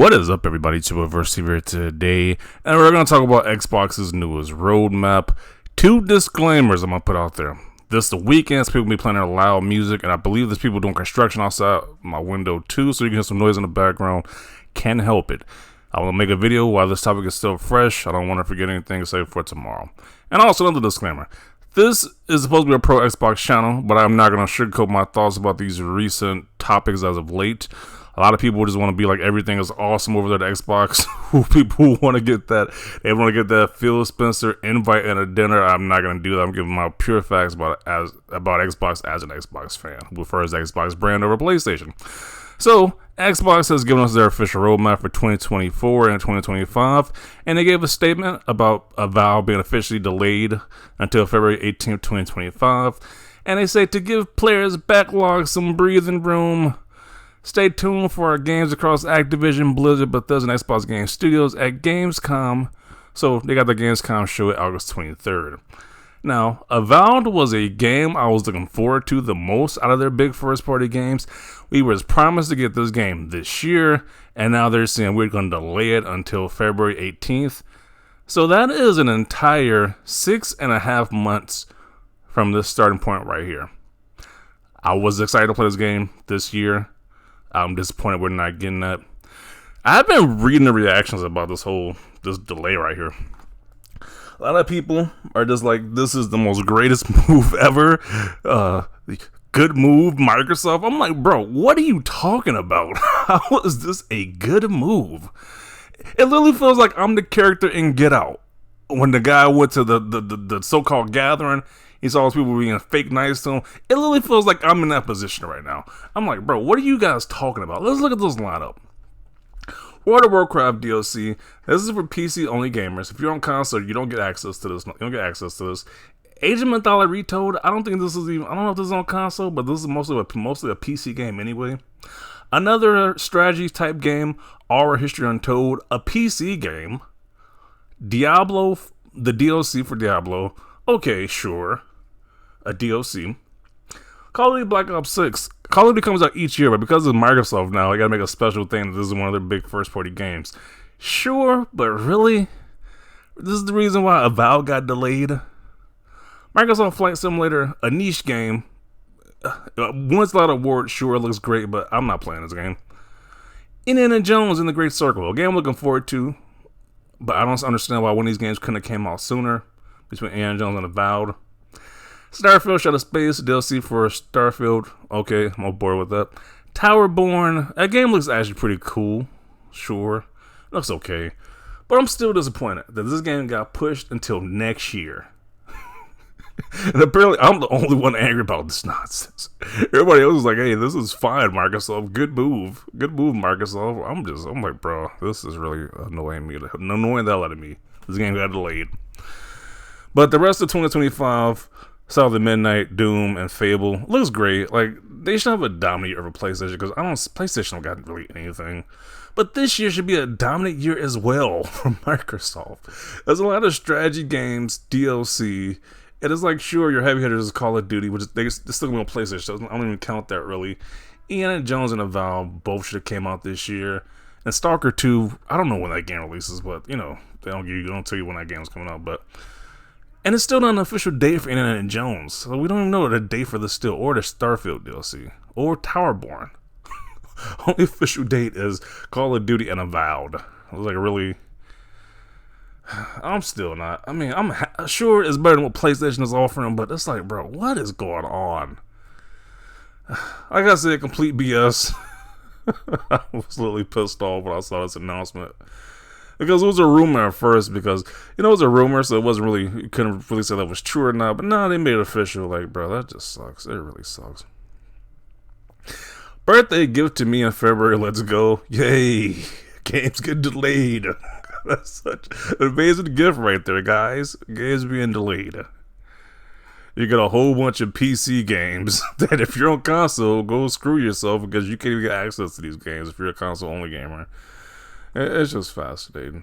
What is up, everybody? It's your Verse here today, and we're going to talk about Xbox's newest roadmap. Two disclaimers I'm going to put out there. This the weekends, people be playing loud music, and I believe there's people doing construction outside my window too, so you can hear some noise in the background. Can't help it. I will make a video while this topic is still fresh. I don't want to forget anything to say for tomorrow. And also another disclaimer. This is supposed to be a pro Xbox channel, but I'm not going to sugarcoat my thoughts about these recent topics as of late. A lot of people just want to be like everything is awesome over there at Xbox. People who want to get that, they want to get that Phil Spencer invite and a dinner. I'm not going to do that. I'm giving my pure facts about Xbox as an Xbox fan who prefers the Xbox brand over PlayStation. So, Xbox has given us their official roadmap for 2024 and 2025, and they gave a statement about Avowed being officially delayed until February 18th, 2025, and they say to give players backlog some breathing room. Stay tuned for our games across Activision, Blizzard, Bethesda, and Xbox Game Studios at Gamescom. So, they got the Gamescom show at August 23rd. Now, Avowed was a game I was looking forward to the most out of their big first-party games. We were promised to get this game this year, and now they're saying we're going to delay it until February 18th. So that is an entire 6.5 months from this starting point right here. I was excited to play this game this year. I'm disappointed we're not getting that. I've been reading the reactions about this delay right here. A lot of people are just like, this is the most greatest move ever. Good move, Microsoft. I'm like, bro, what are you talking about? How is this a good move? It literally feels like I'm the character in Get Out. When the guy went to the so-called gathering, he saw those people being fake nice to him. It literally feels like I'm in that position right now. I'm like, bro, what are you guys talking about? Let's look at this lineup. World of Warcraft DLC. This is for PC only gamers. If you're on console, you don't get access to this. Age of Mythology Retold. I don't know if this is on console, but this is mostly a PC game anyway. Another strategy type game, Aura History Untold, a PC game. Diablo, the DLC for Diablo. Okay, sure. A DLC. Call of Duty Black Ops 6. Call of Duty comes out each year, but because of Microsoft now, I gotta make a special thing that this is one of their big first-party games. Sure, but really? This is the reason why Avowed got delayed? Microsoft Flight Simulator, a niche game. Once a lot of awards, sure, it looks great, but I'm not playing this game. Indiana Jones in the Great Circle, a game I'm looking forward to, but I don't understand why one of these games couldn't have came out sooner, between Indiana Jones and Avowed. Starfield Shadow Space, DLC for Starfield. Okay, I'm on board with that. Towerborn, that game looks actually pretty cool. Sure, looks okay. But I'm still disappointed that this game got pushed until next year. And apparently I'm the only one angry about this nonsense. Everybody else is like, hey, this is fine, Microsoft. Good move, Microsoft. I'm like, bro, this is really annoying the hell out of me. This game got delayed. But the rest of 2025, Silent Midnight, Doom, and Fable looks great. Like, they should have a dominant year over PlayStation, because PlayStation don't got really anything. But this year should be a dominant year as well for Microsoft. There's a lot of strategy games, DLC. It is like, sure, your heavy hitters is Call of Duty, which is, they're still going to be on PlayStation, so I don't even count that really. Indiana Jones and Avowed both should have came out this year. And Stalker 2, I don't know when that game releases, but, you know, they don't tell you when that game's coming out, but... And it's still not an official date for Indiana Jones, so we don't even know the date for this still, or the Starfield DLC, or Towerborn. Only official date is Call of Duty and Avowed. It was like really... I'm still not. I mean, I'm sure it's better than what PlayStation is offering, but it's like, bro, what is going on? Like I said, complete BS. I was literally pissed off when I saw this announcement. Because it was a rumor at first, because, you know, it was a rumor, so it wasn't really, you couldn't really say that was true or not, but no, they made it official. Like, bro, that just sucks. It really sucks. Birthday gift to me in February, let's go. Yay. Games get delayed. That's such an amazing gift right there, guys. Games being delayed. You get a whole bunch of PC games that if you're on console, go screw yourself, because you can't even get access to these games if you're a console-only gamer. It's just fascinating.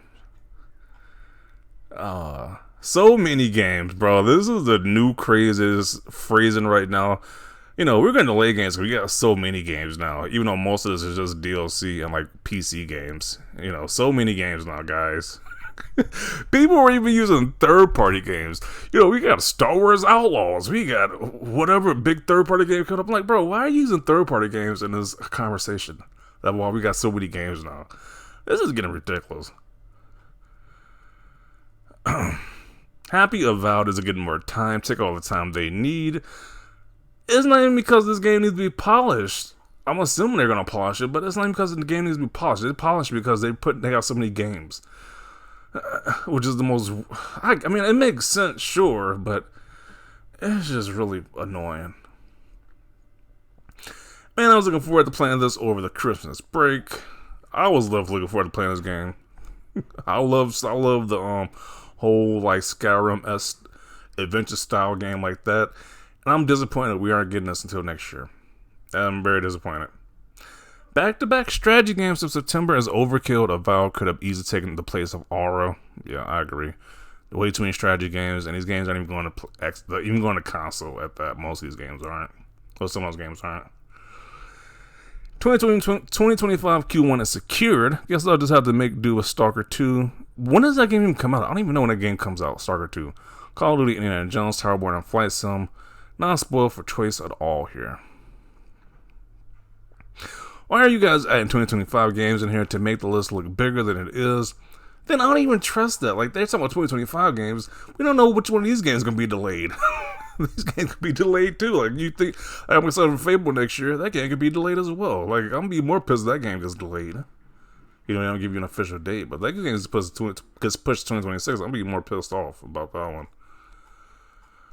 So many games, bro. This is the new craziest phrasing right now. We're going to delay games because we got so many games now. Even though most of this is just DLC and like PC games. So many games now, guys. People are even using third-party games. We got Star Wars Outlaws. We got whatever big third-party game coming up. I'm like, bro, why are you using third-party games in this conversation? That's why we got so many games now. This is getting ridiculous. Happy Avowed is getting more time. Take all the time they need. It's not even because this game needs to be polished. I'm assuming they're going to polish it, but it's not even because the game needs to be polished. They polish it because they got so many games. Which is the most... I mean, it makes sense, sure, but it's just really annoying. Man, I was looking forward to playing this over the Christmas break. I was looking forward to playing this game. I love the whole like Skyrim-esque adventure style game like that. And I'm disappointed we aren't getting this until next year. I'm very disappointed. Back-to-back strategy games in September is overkill. Avowed could have easily taken the place of Aura. Yeah, I agree. Way too many strategy games, and these games aren't even going to console at that. Most of these games aren't. Or some of those games aren't. 2025 Q1 is secured. Guess I'll just have to make do with Stalker 2. When does that game even come out? I don't even know when that game comes out, Stalker 2. Call of Duty, Indiana Jones, Towerborn, and Flight Sim. Not spoiled for choice at all here. Why are you guys adding 2025 games in here to make the list look bigger than it is? Then I don't even trust that. Like, they're talking about 2025 games. We don't know which one of these games is going to be delayed. These games could be delayed too. Like, you think I'm excited for Fable next year, that game could be delayed as well. Like, I'm gonna be more pissed if that game gets delayed. They don't give you an official date, but that game gets pushed to 2026. I'm gonna be more pissed off about that one.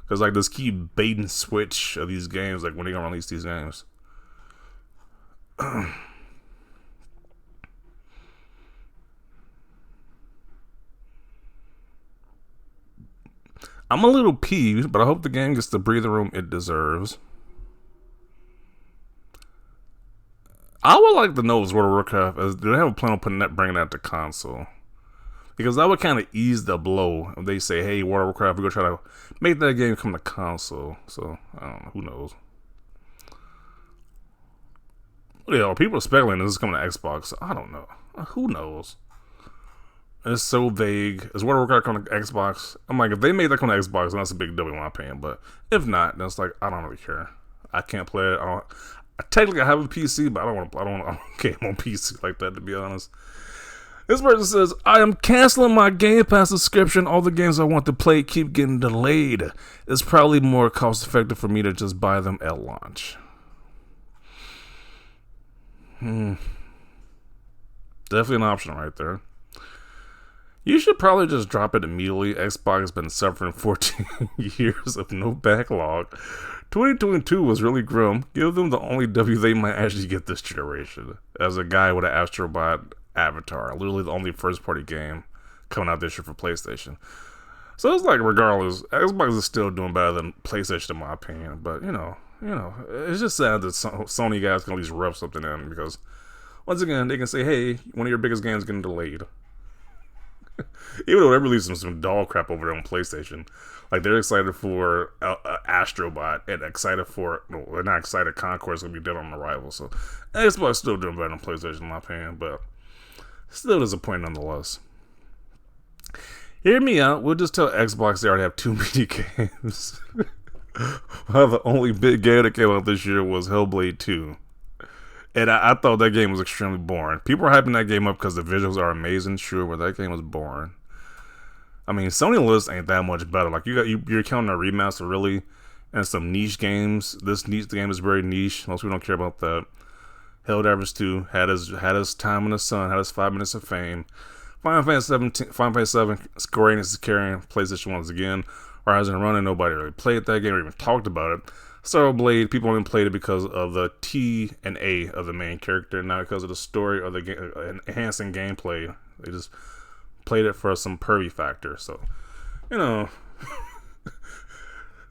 Because, like, this keep bait and switch of these games, like, when they gonna release these games. I'm a little peeved, but I hope the game gets the breathing room it deserves. I would like to know is World of Warcraft, do they have a plan on bringing that to console? Because that would kind of ease the blow if they say, hey, World of Warcraft, we're going to try to make that game come to console. So, I don't know. Who knows? Yeah, people are speculating this is coming to Xbox. I don't know. Who knows? It's so vague. Is World of Warcraft coming to Xbox? I'm like, if they make that come to Xbox, then that's a big deal in my opinion. But if not, then it's like, I don't really care. I can't play it. Technically, I have a PC, but I don't game on PC like that, to be honest. This person says, I am canceling my Game Pass subscription. All the games I want to play keep getting delayed. It's probably more cost effective for me to just buy them at launch. Definitely an option right there. You should probably just drop it immediately. Xbox has been suffering 14 years of no backlog. 2022 was really grim. Give them the only W they might actually get this generation. As a guy with an Astrobot Avatar. Literally the only first-party game coming out this year for PlayStation. So it's like, regardless, Xbox is still doing better than PlayStation in my opinion. But, it's just sad that Sony guys can at least rub something in. Because, once again, they can say, hey, one of your biggest games is getting delayed. Even though they're releasing some dog crap over there on PlayStation. Like, they're excited for Astrobot and excited for... No, they're not excited. Conquest will be dead on arrival. So, Xbox is still doing better than PlayStation, in my opinion. But, still disappointing nonetheless. Hear me out. We'll just tell Xbox they already have too many games. Well, the only big game that came out this year was Hellblade 2. And I thought that game was extremely boring. People are hyping that game up because the visuals are amazing, sure, but that game was boring. I mean, Sony list ain't that much better. Like, you're counting a remaster, really, and some niche games. This game is very niche. Most people don't care about that. Helldivers 2 had his time in the sun, had his 5 minutes of fame. Final Fantasy 7 Square Enix is carrying PlayStation once again. Horizon Running, nobody really played that game or even talked about it. Star Blade, people only played it because of the T and A of the main character, not because of the story or the enhancing gameplay. They just played it for some pervy factor. So,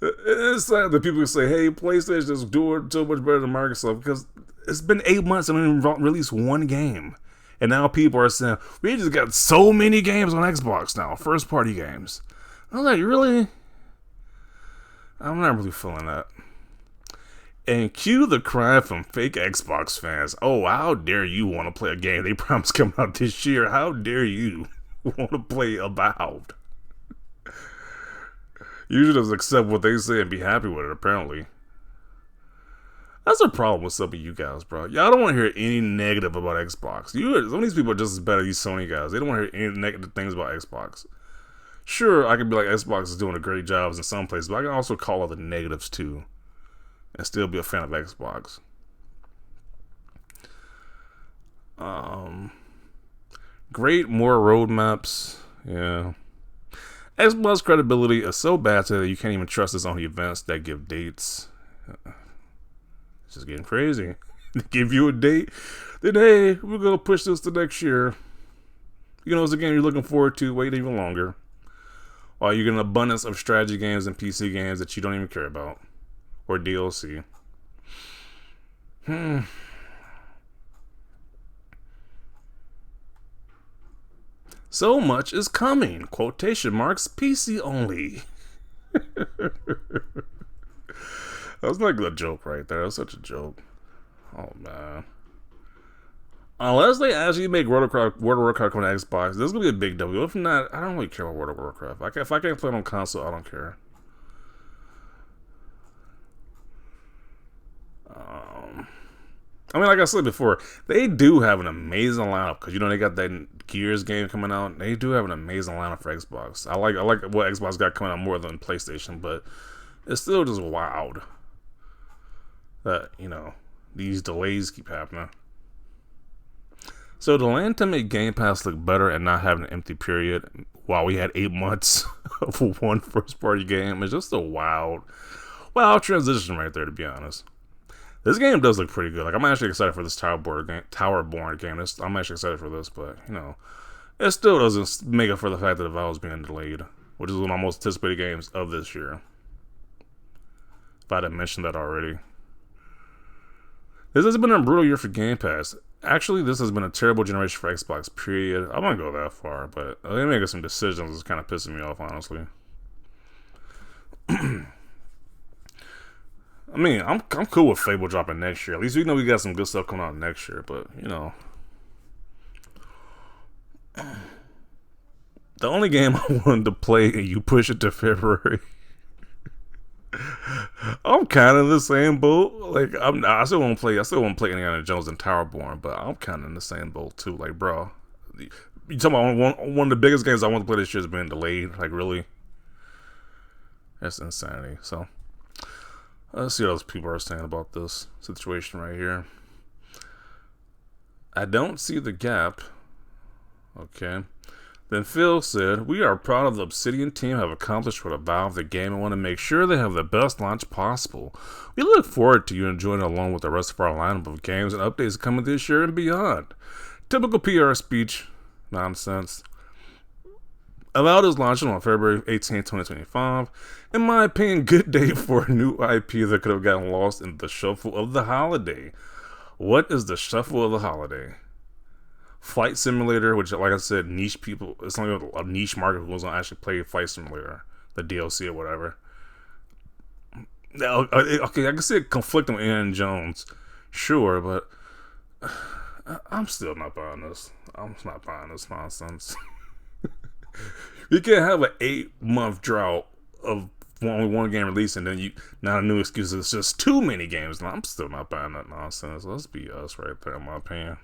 it's sad that people say, hey, PlayStation is doing so much better than Microsoft, because it's been 8 months and we didn't release one game. And now people are saying, we just got so many games on Xbox now, first party games. I was like, really? I'm not really feeling that. And cue the cry from fake Xbox fans. Oh, how dare you want to play a game they promised coming out this year? How dare you want to play Avowed? You should just accept what they say and be happy with it, apparently. That's a problem with some of you guys, bro. Y'all don't want to hear any negative about Xbox. Some of these people are just as bad as these Sony guys. They don't want to hear any negative things about Xbox. Sure, I could be like, Xbox is doing a great job in some places, but I can also call out the negatives too. And still be a fan of Xbox. Great, more roadmaps. Yeah. Xbox credibility is so bad today that you can't even trust its own events that give dates. It's just getting crazy. They give you a date, then hey, we're gonna push this to next year. You know, it's a game you're looking forward to. Wait even longer. While you get an abundance of strategy games and PC games that you don't even care about, or DLC. So much is coming. Quotation marks. PC only. That's like a joke right there. That's such a joke. Oh man. Unless they actually make World of Warcraft come to Xbox, this is gonna be a big W. If not, I don't really care about World of Warcraft. If I can't play it on console, I don't care. I mean, like I said before, they do have an amazing lineup because you know they got that Gears game coming out. They do have an amazing lineup for Xbox. I like what Xbox got coming out more than PlayStation, but it's still just wild that these delays keep happening. So the land to make Game Pass look better and not having an empty period while we had 8 months of one first party game is just a wild transition right there, to be honest. This game does look pretty good. Like, I'm actually excited for this Towerborn game. I'm actually excited for this, but it still doesn't make up for the fact that Avowed is being delayed, which is one of my most anticipated games of this year. If I didn't mention that already. This has been a brutal year for Game Pass. Actually, this has been a terrible generation for Xbox, period. I won't go that far, but they're making some decisions that's kind of pissing me off, honestly. I mean, I'm cool with Fable dropping next year. At least we know we got some good stuff coming out next year, but, the only game I wanted to play and you push it to February, I'm kind of in the same boat. Like, I still want to play Indiana Jones and Towerborn, but I'm kind of in the same boat too. Like, bro, you talking about one of the biggest games I want to play this year has been delayed. Like, really? That's insanity. So, let's see what those people are saying about this situation right here. I don't see the gap. Okay. Then Phil said, we are proud of the Obsidian team have accomplished what Avowed the game and want to make sure they have the best launch possible. We look forward to you enjoying it along with the rest of our lineup of games and updates coming this year and beyond. Typical PR speech. Nonsense. Avowed is launching on February 18, 2025. In my opinion, good day for a new IP that could have gotten lost in the shuffle of the holiday. What is the shuffle of the holiday? Flight Simulator, which, like I said, niche people, it's only a niche market who's going to actually play Flight Simulator, the DLC or whatever. Okay, I can see it conflicting with Indiana Jones, sure, but I'm still not buying this. I'm not buying this nonsense. You can't have an 8-month drought of only one game release and then now a new excuse is just too many games. I'm still not buying that nonsense. Let's be us right there, in my opinion.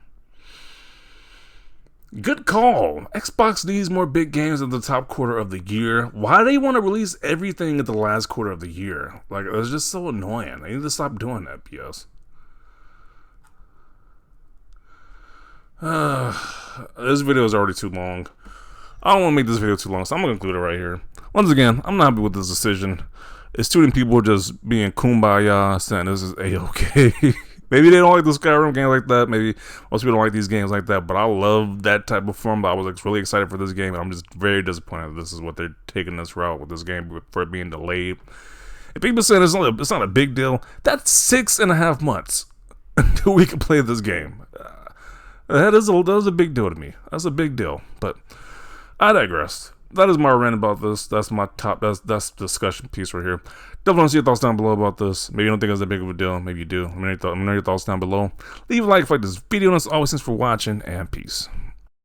Good call. Xbox needs more big games in the top quarter of the year. Why do they want to release everything at the last quarter of the year? Like, it's just so annoying. They need to stop doing that, BS. This video is already too long. I don't want to make this video too long, so I'm going to conclude it right here. Once again, I'm not happy with this decision. It's too many people just being kumbaya, saying this is A-okay. Maybe they don't like the Skyrim game like that. Maybe most people don't like these games like that. But I love that type of form. But I was really excited for this game. And I'm just very disappointed that this is what they're taking this route with this game for it being delayed. If people say it's not a big deal, that's 6.5 months until we can play this game. That is a big deal to me. That's a big deal. But I digress. that is my rant about this. That's my top. That's discussion piece right here. Definitely want to see your thoughts down below about this. Maybe you don't think it's that big of a deal. Maybe you do. Let me know your thoughts down below. Leave a like if you like this video. And as always, thanks for watching, and peace.